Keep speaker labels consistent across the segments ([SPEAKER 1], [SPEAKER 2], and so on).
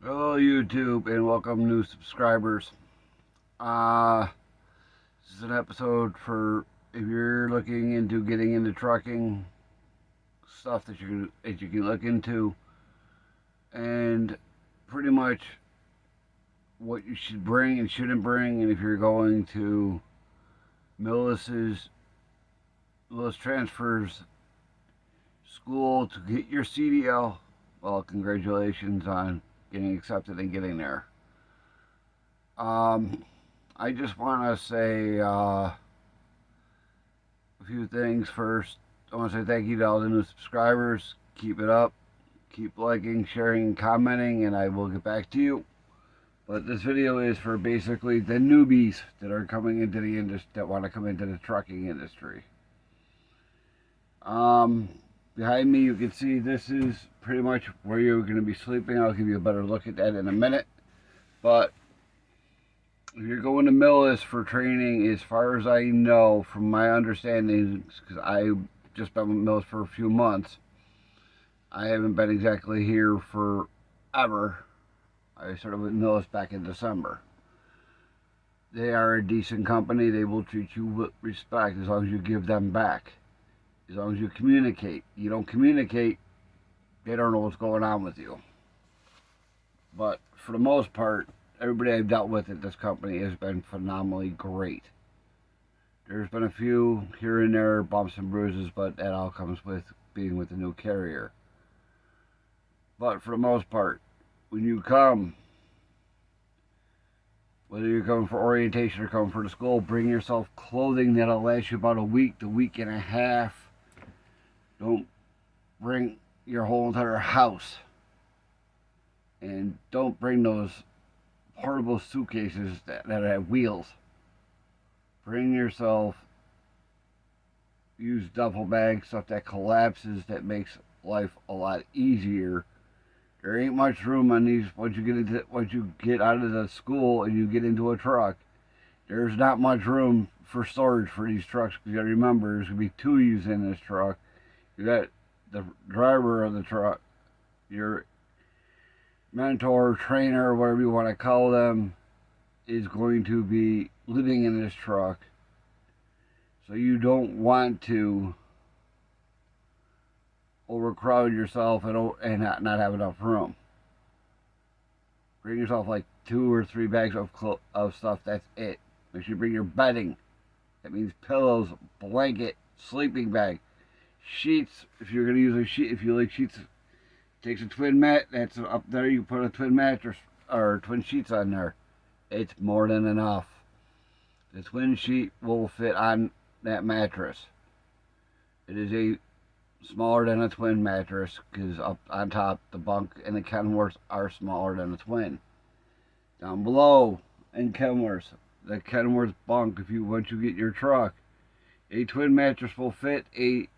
[SPEAKER 1] Hello YouTube and welcome new subscribers. This is an episode for if you're looking into getting into trucking, stuff that you can look into, and pretty much what you should bring and shouldn't bring, and if you're going to Millis's Millis Transfers School to get your CDL. Well, congratulations on getting accepted and getting there. Um, I just want to say a few things first. I want to say thank you to all the new subscribers. Keep it up. Keep liking, sharing, and commenting, and I will get back to you. But this video is for basically the newbies that are coming into the industry, that want to come into the trucking industry. Um, Behind me, you can see this is pretty much where you're going to be sleeping. I'll give you a better look at that in a minute. But if you're going to Millis for training, as far as I know, from my understanding, because I've just been with Millis for a few months, I haven't been exactly here forever. I started with Millis back in December. They are a decent company. They will treat you with respect as long as you give them back. As long as you communicate. You don't communicate, they don't know what's going on with you. But for the most part, everybody I've dealt with at this company has been phenomenally great. There's been a few here and there bumps and bruises, but that all comes with being with a new carrier. But for the most part, when you come, whether you're coming for orientation or coming for the school, bring yourself clothing that'll last you about a week to week and a half. Don't bring your whole entire house. And don't bring those portable suitcases that have wheels. Bring yourself use duffel bags, stuff that collapses, that makes life a lot easier. There ain't much room on these once you get out of the school and you get into a truck. There's not much room for storage for these trucks, because you gotta remember there's gonna be two of you in this truck. You got the driver of the truck, your mentor, trainer, whatever you want to call them, is going to be living in this truck. So you don't want to overcrowd yourself and not have enough room. Bring yourself like 2 or 3 bags of stuff. That's it. Make sure you bring your bedding. That means pillows, blanket, sleeping bag, sheets. If you're gonna use a sheet, if you like sheets, takes a twin mat. That's up there. You put a twin mattress or twin sheets on there. It's more than enough. The twin sheet will fit on that mattress. It is a smaller than a twin mattress, because up on top the bunk and the Kenworths are smaller than a twin. Down below in Kenworths, the Kenworth bunk, if you once you get your truck, a twin mattress will fit a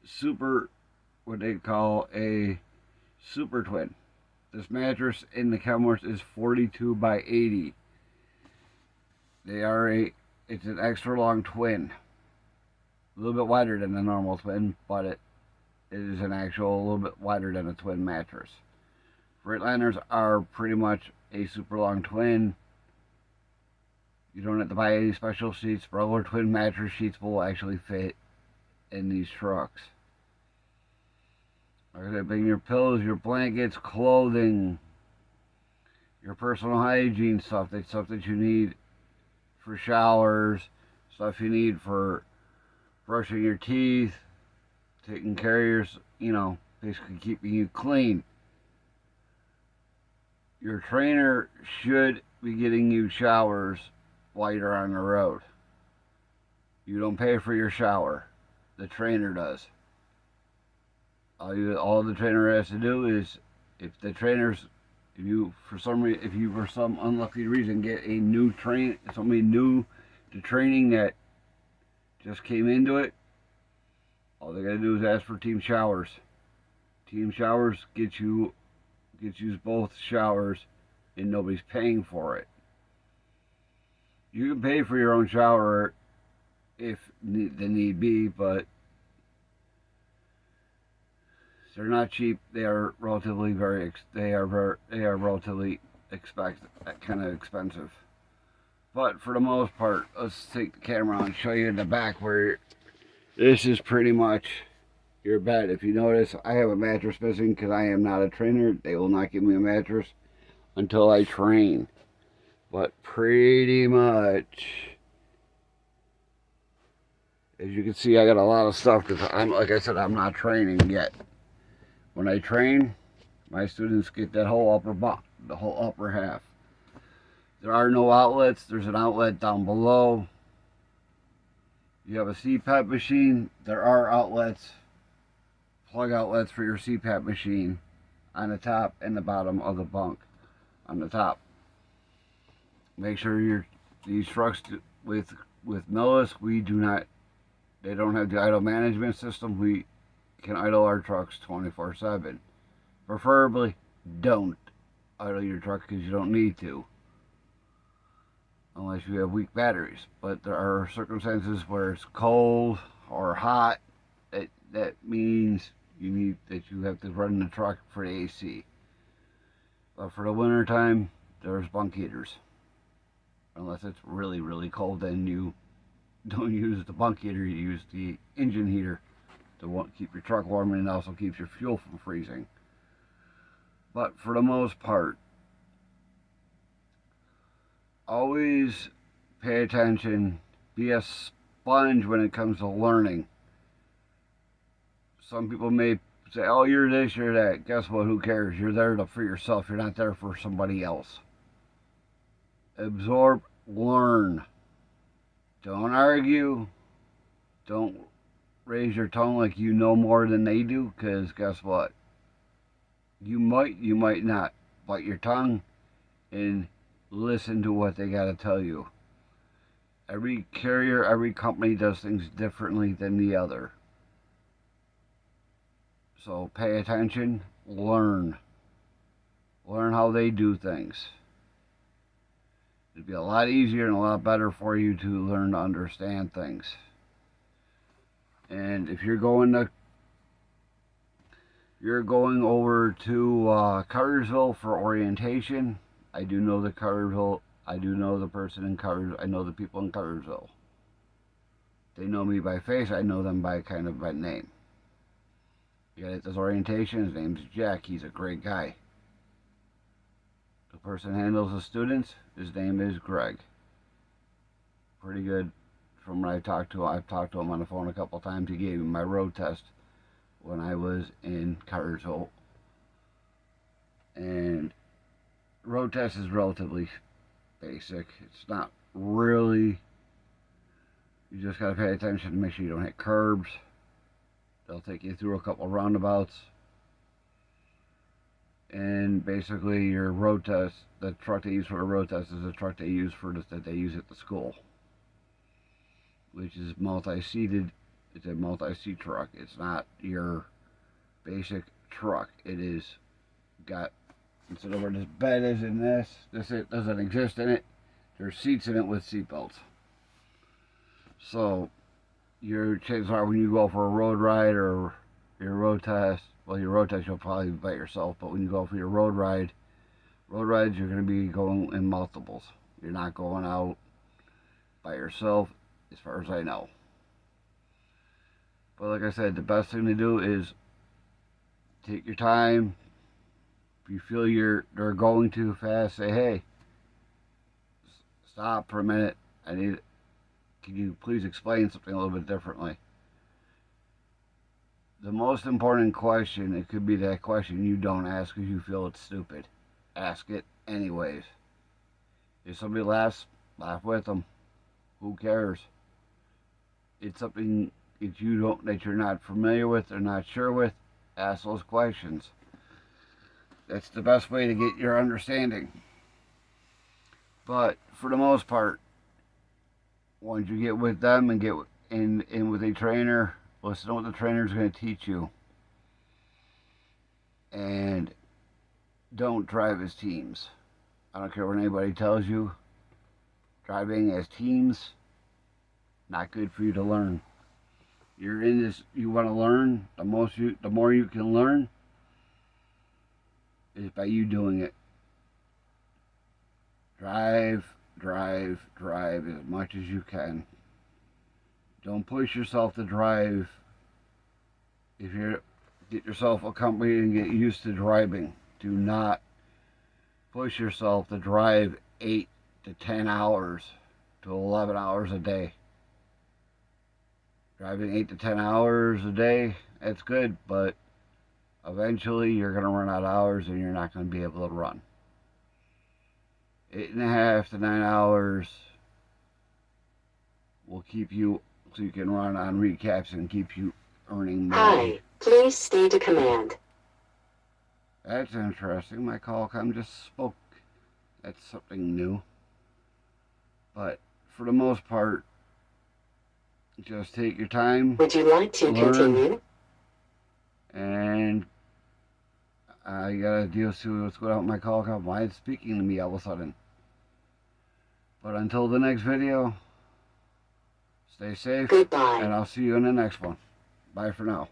[SPEAKER 1] super, what they call a super twin. This mattress in the Kenworth is 42 by 80. It's an extra long twin. A little bit wider than a normal twin, but it is an actual a little bit wider than a twin mattress. Freightliners are pretty much a super long twin. You don't have to buy any special sheets. Regular twin mattress sheets will actually fit in these trucks. Like I said, bring your pillows, your blankets, clothing, your personal hygiene stuff. That's stuff that you need for showers, stuff you need for brushing your teeth, taking care of basically keeping you clean. Your trainer should be getting you showers while you're on the road. You don't pay for your shower. The trainer does. All the trainer has to do is, if you for some unlucky reason get somebody new to training that just came into it, all they gotta do is ask for team showers. Team showers get you both showers, and nobody's paying for it. You can pay for your own shower if the need be, but They're not cheap. They are relatively relatively kind of expensive. But for the most part, let's take the camera and show you in the back where this is pretty much your bed. If you notice, I have a mattress missing because I am not a trainer. They will not give me a mattress until I train. But pretty much, as you can see, I got a lot of stuff because like I said, I'm not training yet. When I train, my students get that whole the whole upper half. There are no outlets. There's an outlet down below. You have a CPAP machine. There are outlets, plug outlets for your CPAP machine on the top and the bottom of the bunk. On the top, make sure these trucks with Millis, they don't have the idle management system. We can idle our trucks 24/7. Preferably, don't idle your truck because you don't need to, unless you have weak batteries. But there are circumstances where it's cold or hot. That means you have to run the truck for the AC. But for the winter time, there's bunk heaters. Unless it's really, really cold, then you don't use the bunk heater, you use the engine heater to keep your truck warm, and it also keeps your fuel from freezing. But for the most part, always pay attention, be a sponge when it comes to learning. Some people may say, oh, you're this, you're that. Guess what? Who cares? You're there for yourself. You're not there for somebody else. Absorb, learn. Don't argue. Don't raise your tone like you know more than they do, because guess what? You might not. Bite your tongue and listen to what they got to tell you. Every carrier, every company does things differently than the other. So pay attention, learn. Learn how they do things. It'd be a lot easier and a lot better for you to learn to understand things. And if you're going over to Cartersville for orientation, I do know the person in Cartersville. I know the people in Cartersville. They know me by face. I know them by name. You got at this orientation. His name's Jack. He's a great guy. The person who handles the students, his name is Greg. Pretty good from what I've talked to him on the phone a couple times. He gave me my road test when I was in Cartersville. And road test is relatively basic. It's not really, you just got to pay attention to make sure you don't hit curbs. They'll take you through a couple roundabouts. And basically your road test, the truck they use for a road test is the truck they use that they use at the school, which is multi-seated. It's a multi-seat truck. It's not your basic truck. It is got, instead of where this bed is in this it doesn't exist in it. There's seats in it with seat belts. So your chances are when you go for a road ride or your road test, well, your road test you'll probably be by yourself, but when you go for your road rides you're going to be going in multiples. You're not going out by yourself, as far as I know. But like I said, the best thing to do is take your time. If you feel they're going too fast, say, hey, stop for a minute. Can you please explain something a little bit differently? The most important question, it could be that question you don't ask because you feel it's stupid. Ask it anyways. If somebody laughs, laugh with them. Who cares? It's something that you're not familiar with or not sure with. Ask those questions. That's the best way to get your understanding. But for the most part, once you get with them and get in with a trainer, listen to what the trainer is going to teach you. And don't drive as teams. I don't care what anybody tells you. Driving as teams, not good for you to learn. you're in this, you want to learn, the more you can learn is by you doing it. Drive, drive, drive as much as you can. Don't push yourself to drive. If you get yourself a company and get used to driving, do not push yourself to drive 8 to 10 hours to 11 hours a day. Driving 8 to 10 hours a day, that's good, but eventually you're going to run out of hours and you're not going to be able to run. 8.5 to 9 hours will keep you so you can run on recaps and keep you earning money.
[SPEAKER 2] Hi, please state a command.
[SPEAKER 1] That's interesting. My Qualcomm just spoke. That's something new. But for the most part, just take your time.
[SPEAKER 2] Would you like to continue?
[SPEAKER 1] And I gotta deal with what's going on with my Qualcomm. Why it's speaking to me all of a sudden. But until the next video, stay safe.
[SPEAKER 2] Goodbye.
[SPEAKER 1] And I'll see you in the next one. Bye for now.